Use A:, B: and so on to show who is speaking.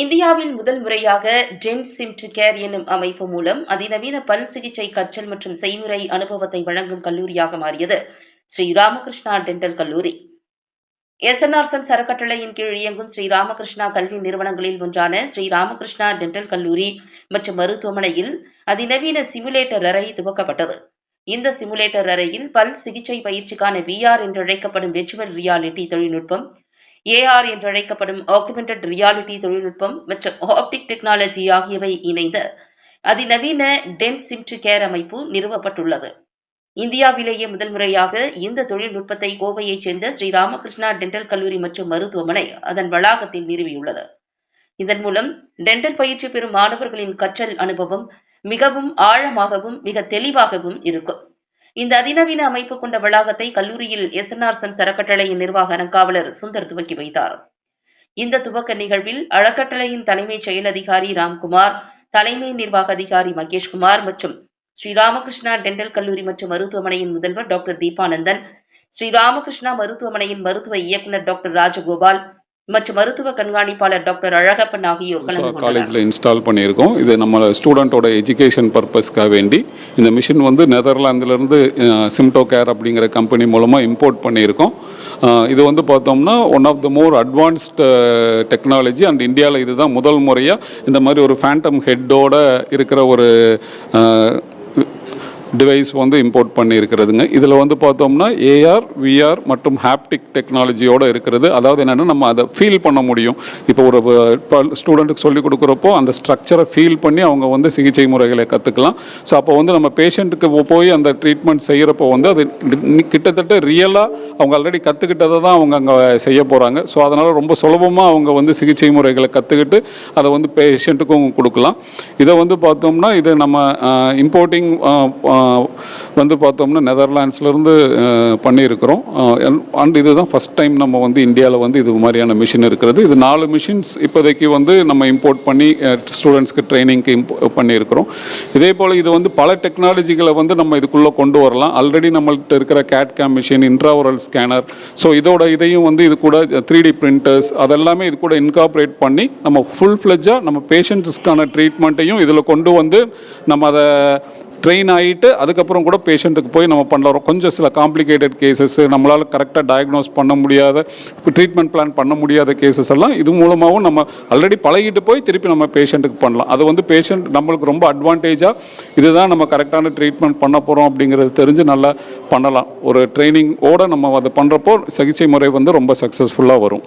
A: இந்தியாவில் முதல் முறையாக டென்சிம் டு கேர் என்னும் அமைப்பு மூலம் அதிநவீன பல் சிகிச்சை கற்றல் மற்றும் செய்முறை அனுபவத்தை வழங்கும் கல்லூரியாக மாறியது ஸ்ரீ ராமகிருஷ்ணா டென்டல் கல்லூரி. எஸ்என்ஆர்சன்ஸ் அறக்கட்டளையின் கீழ் இயங்கும் ஸ்ரீ ராமகிருஷ்ணா கல்வி நிறுவனங்களில் ஒன்றான ஸ்ரீ ராமகிருஷ்ணா டென்டல் கல்லூரி மற்றும் மருத்துவமனையில் அதிநவீன சிமுலேட்டர் அறை துவக்கப்பட்டது. இந்த சிமுலேட்டர் அறையில் பல் சிகிச்சை பயிற்சிக்கான VR என்றழைக்கப்படும் விர்ச்சுவல் ரியாலிட்டி தொழில்நுட்பம், AR என்றழைக்கப்படும் ஆகுமெண்டட் ரியாலிட்டி தொழில்நுட்பம் மற்றும் ஆப்டிக் டெக்னாலஜி ஆகியவை இணைந்த அதிநவீன டென்சிம் டு கேர் அமைப்பு நிறுவப்பட்டுள்ளது. இந்தியாவிலேயே முதல் முறையாக இந்த தொழில்நுட்பத்தை கோவையைச் சேர்ந்த ஸ்ரீ ராமகிருஷ்ணா டென்டல் கல்லூரி மற்றும் மருத்துவமனை அதன் வளாகத்தில் நிறுவியுள்ளது. இதன் மூலம் டென்டல் பயிற்சி பெறும் மாணவர்களின் கற்றல் அனுபவம் மிகவும் ஆழமாகவும் மிக தெளிவாகவும் இருக்கும். இந்த அதிநவீன அமைப்பு கொண்ட வளாகத்தை கல்லூரியில் எஸ்என்ஆர்சன்ஸ் அறக்கட்டளையின் நிர்வாக அறங்காவலர் சுந்தர் துவக்கி வைத்தார். இந்த துவக்க நிகழ்வில் அறக்கட்டளையின் தலைமைச் செயல் அதிகாரி ராம்குமார், தலைமை நிர்வாக அதிகாரி மகேஷ்குமார் மற்றும் ஸ்ரீ ராமகிருஷ்ணா டென்டல் கல்லூரி மற்றும் மருத்துவமனையின் முதல்வர் டாக்டர் தீபானந்தன், ஸ்ரீ ராமகிருஷ்ணா மருத்துவமனையின் மருத்துவ இயக்குநர் டாக்டர் ராஜகோபால் மற்றும் மருத்துவ கண்காணிப்பாளர் டாக்டர் அழகப்பன் ஆகியோர்
B: காலேஜில் இன்ஸ்டால் பண்ணியிருக்கோம். இது நம்ம ஸ்டூடெண்ட்டோட எஜுகேஷன் பர்பஸ்க்காக வேண்டி இந்த மிஷின் வந்து நெதர்லாந்துலேருந்து சிம்டோ கேர் அப்படிங்கிற கம்பெனி மூலமாக இம்போர்ட் பண்ணியிருக்கோம். இது வந்து பார்த்தோம்னா one of the more advanced technology and இந்தியாவில் இதுதான் முதல் முறையாக இந்த மாதிரி ஒரு ஃபேண்டம் ஹெட்டோட இருக்கிற ஒரு டிவைஸ் வந்து இம்போர்ட் பண்ணியிருக்கிறதுங்க. இதில் வந்து பார்த்தோம்னா AR, VR மற்றும் ஹாப்டிக் டெக்னாலஜியோடு இருக்கிறது. அதாவது என்னென்னா நம்ம அதை ஃபீல் பண்ண முடியும். இப்போ ஒரு ஸ்டூடெண்ட்டுக்கு சொல்லிக் கொடுக்குறப்போ அந்த ஸ்ட்ரக்சரை ஃபீல் பண்ணி அவங்க வந்து சிகிச்சை முறைகளை கற்றுக்கலாம். ஸோ அப்போ வந்து நம்ம பேஷண்ட்டுக்கு போய் அந்த ட்ரீட்மெண்ட் செய்கிறப்போ வந்து அது கிட்டத்தட்ட ரியலாக அவங்க ஆல்ரெடி கற்றுக்கிட்டதை தான் அவங்க அங்கே செய்ய போகிறாங்க. ஸோ அதனால் ரொம்ப சுலபமாக அவங்க வந்து சிகிச்சை முறைகளை கற்றுக்கிட்டு அதை வந்து பேஷண்ட்டுக்கும் கொடுக்கலாம். இதை வந்து பார்த்தோம்னா இது நம்ம இம்போர்ட்டிங் வந்து பார்த்தோம்னா நெதர்லாண்ட்ஸ்லேருந்து பண்ணியிருக்கிறோம். அண்ட் இதுதான் ஃபஸ்ட் டைம் நம்ம வந்து இந்தியாவில் வந்து இது மாதிரியான மிஷின் இருக்கிறது. இது 4 மிஷின்ஸ் இப்போதைக்கு வந்து நம்ம இம்போர்ட் பண்ணி ஸ்டூடெண்ட்ஸ்க்கு ட்ரைனிங்க்கு பண்ணியிருக்கிறோம். இதே போல் இது வந்து பல டெக்னாலஜிகளை வந்து நம்ம இதுக்குள்ளே கொண்டு வரலாம். ஆல்ரெடி நம்மள்கிட்ட இருக்கிற கேட்கேம் மிஷின், இன்ட்ராவரல் ஸ்கேனர், ஸோ இதையும் வந்து இது கூட 3D பிரிண்டர்ஸ் அதெல்லாமே இது கூட இன்கார்பரேட் பண்ணி நம்ம ஃபுல் ஃப்ளெஜ்ஜாக நம்ம பேஷண்ட்ஸ்க்கான ட்ரீட்மெண்ட்டையும் இதில் கொண்டு வந்து நம்ம அதை ட்ரெயின் ஆகிட்டு அதுக்கப்புறம் கூட பேஷண்ட்டுக்கு போய் நம்ம பண்ணுறோம். கொஞ்சம் சில காம்ப்ளிகேட்டட் கேசஸ், நம்மளால் கரெக்டாக டயக்னோஸ் பண்ண முடியாத, ட்ரீட்மெண்ட் பிளான் பண்ண முடியாத கேசஸ் எல்லாம் இது மூலமாகவும் நம்ம ஆல்ரெடி பழகிட்டு போய் திருப்பி நம்ம பேஷண்ட்டுக்கு பண்ணலாம். அது வந்து பேஷண்ட் நம்மளுக்கு ரொம்ப அட்வான்டேஜாக இதுதான் நம்ம கரெக்டான ட்ரீட்மெண்ட் பண்ண போகிறோம் அப்படிங்கிறது தெரிஞ்சு நல்லா பண்ணலாம். ஒரு ட்ரைனிங்கோடு நம்ம அதை பண்ணுறப்போ சிகிச்சை முறை வந்து ரொம்ப சக்ஸஸ்ஃபுல்லாக வரும்.